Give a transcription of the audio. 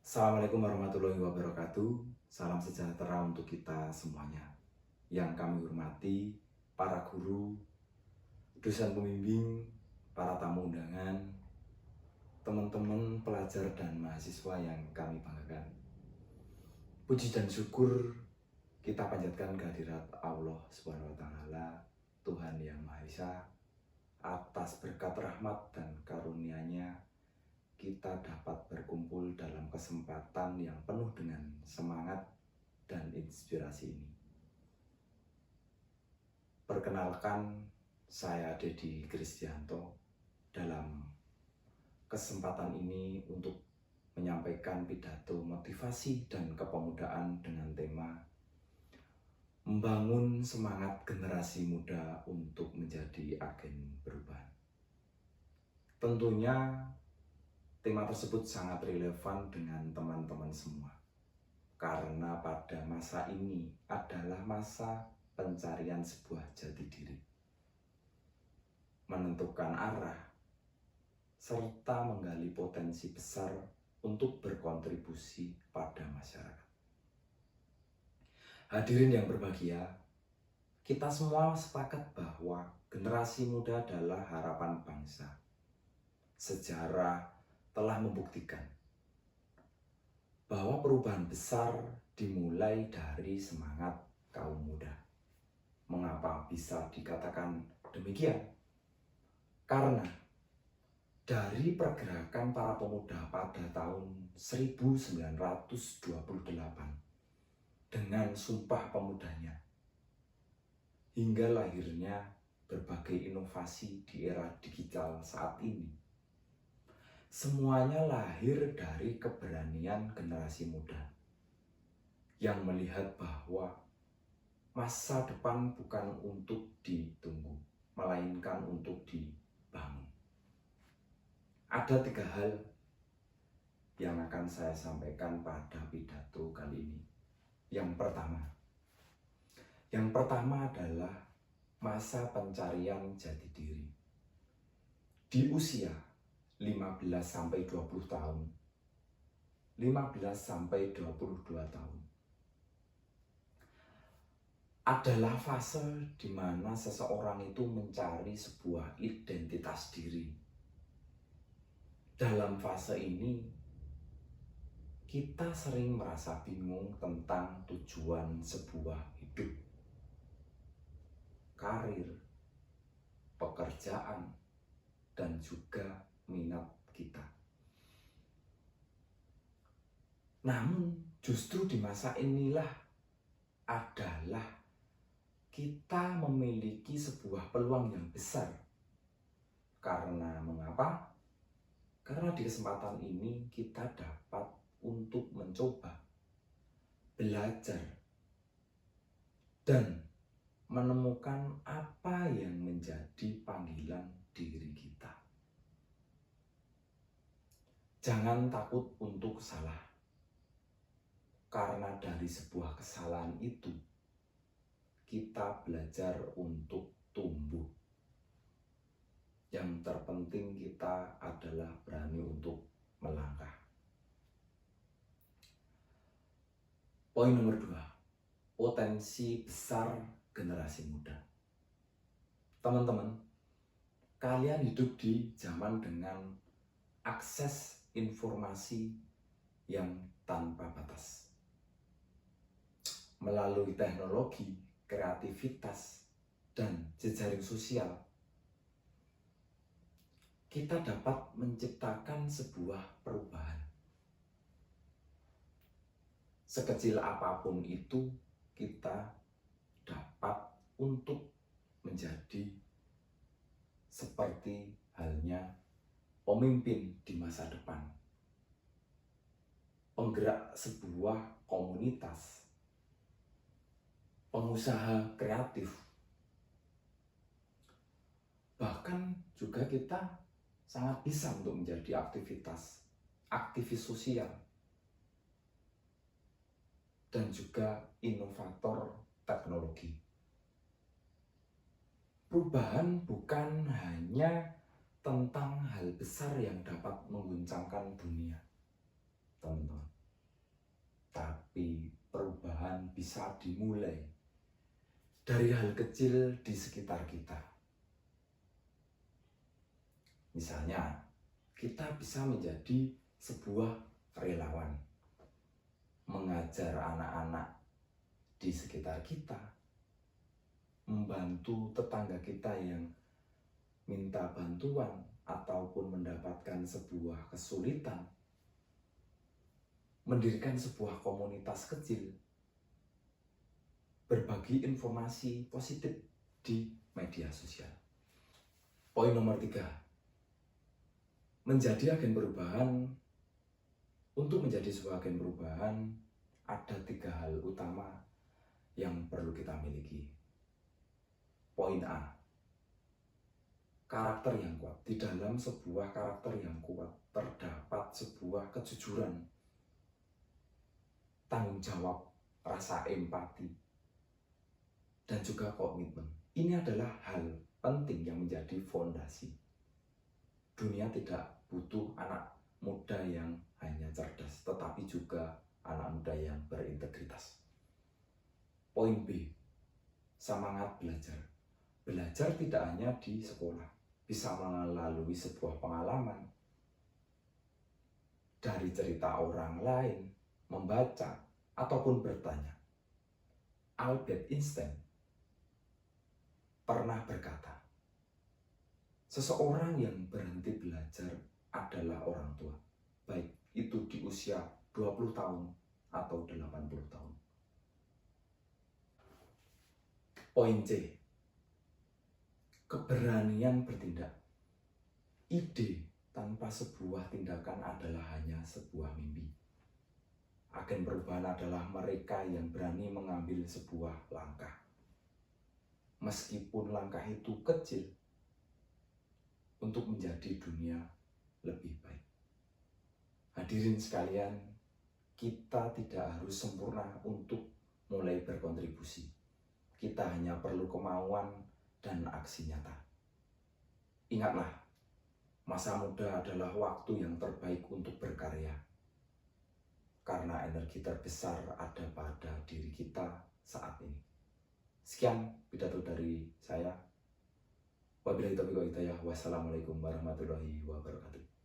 Assalamualaikum warahmatullahi wabarakatuh. Salam sejahtera untuk kita semuanya. Yang kami hormati, para guru, dosen pembimbing, para tamu undangan, teman-teman pelajar dan mahasiswa yang kami banggakan. Puji dan syukur kita panjatkan kehadirat Allah Subhanahu wa taala, Tuhan yang Maha Esa, atas berkat rahmat dan karunia-Nya kita dapat berkumpul dalam kesempatan yang penuh dengan semangat dan inspirasi ini. Perkenalkan, saya Dedi Kristianto dalam kesempatan ini untuk menyampaikan pidato motivasi dan kepemudaan dengan tema membangun semangat generasi muda untuk menjadi agen perubahan. Tentunya tema tersebut sangat relevan dengan teman-teman semua, karena pada masa ini adalah masa pencarian sebuah jati diri, menentukan arah, serta menggali potensi besar untuk berkontribusi pada masyarakat. Hadirin yang berbahagia, kita semua sepakat bahwa generasi muda adalah harapan bangsa. Sejarah telah membuktikan bahwa perubahan besar dimulai dari semangat kaum muda. Mengapa bisa dikatakan demikian? Karena dari pergerakan para pemuda pada tahun 1928 dengan Sumpah Pemudanya hingga lahirnya berbagai inovasi di era digital saat ini, semuanya lahir dari keberanian generasi muda yang melihat bahwa masa depan bukan untuk ditunggu, melainkan untuk dibangun. Ada 3 hal yang akan saya sampaikan pada pidato kali ini. Yang pertama adalah masa pencarian jati diri. Di usia 15-20 tahun, 15-22 tahun adalah fase di mana seseorang itu mencari sebuah identitas diri. Dalam fase ini, kita sering merasa bingung tentang tujuan sebuah hidup, karir, pekerjaan, dan juga minat kita. Namun justru di masa inilah adalah kita memiliki sebuah peluang yang besar. Karena mengapa? Karena di kesempatan ini kita dapat untuk mencoba, belajar, dan menemukan apa yang menjadi panggilan diri kita. Jangan takut untuk salah, karena dari sebuah kesalahan itu kita belajar untuk tumbuh. Yang terpenting kita adalah berani untuk melangkah. Poin nomor 2, potensi besar generasi muda. Teman-teman, kalian hidup di zaman dengan akses informasi yang tanpa batas. Melalui teknologi, kreativitas, dan jejaring sosial, kita dapat menciptakan sebuah perubahan. Sekecil apapun itu, kita dapat untuk menjadi seperti halnya pemimpin di masa depan, penggerak sebuah komunitas, pengusaha kreatif. Bahkan juga kita sangat bisa untuk menjadi aktivis sosial, dan juga inovator teknologi. Perubahan bukan hanya tentang hal besar yang dapat mengguncangkan dunia, teman-teman. Tapi perubahan bisa dimulai dari hal kecil di sekitar kita. Misalnya, kita bisa menjadi sebuah relawan, mengajar anak-anak di sekitar kita, membantu tetangga kita yang minta bantuan ataupun mendapatkan sebuah kesulitan, mendirikan sebuah komunitas kecil, berbagi informasi positif di media sosial. Poin nomor 3, menjadi agen perubahan. Untuk menjadi sebuah agen perubahan, ada 3 hal utama yang perlu kita miliki. Poin A, karakter yang kuat. Di dalam sebuah karakter yang kuat terdapat sebuah kejujuran, tanggung jawab, rasa empati, dan juga komitmen. Ini adalah hal penting yang menjadi fondasi. Dunia tidak butuh anak muda yang hanya cerdas, tetapi juga anak muda yang berintegritas. Poin B, semangat belajar. Belajar tidak hanya di sekolah, bisa melalui sebuah pengalaman, dari cerita orang lain, membaca, ataupun bertanya. Albert Einstein pernah berkata, seseorang yang berhenti belajar adalah orang tua, baik itu di usia 20 tahun atau 80 tahun. Poin C, keberanian bertindak. Ide tanpa sebuah tindakan adalah hanya sebuah mimpi. Agen perubahan adalah mereka yang berani mengambil sebuah langkah. Meskipun langkah itu kecil, untuk menjadi dunia lebih baik. Hadirin sekalian, kita tidak harus sempurna untuk mulai berkontribusi. Kita hanya perlu kemauan dan aksi nyata. Ingatlah, masa muda adalah waktu yang terbaik untuk berkarya. Karena energi terbesar ada pada diri kita saat ini. Sekian pidato dari saya. Wabillahi taufiq wal hidayah. Wassalamualaikum warahmatullahi wabarakatuh.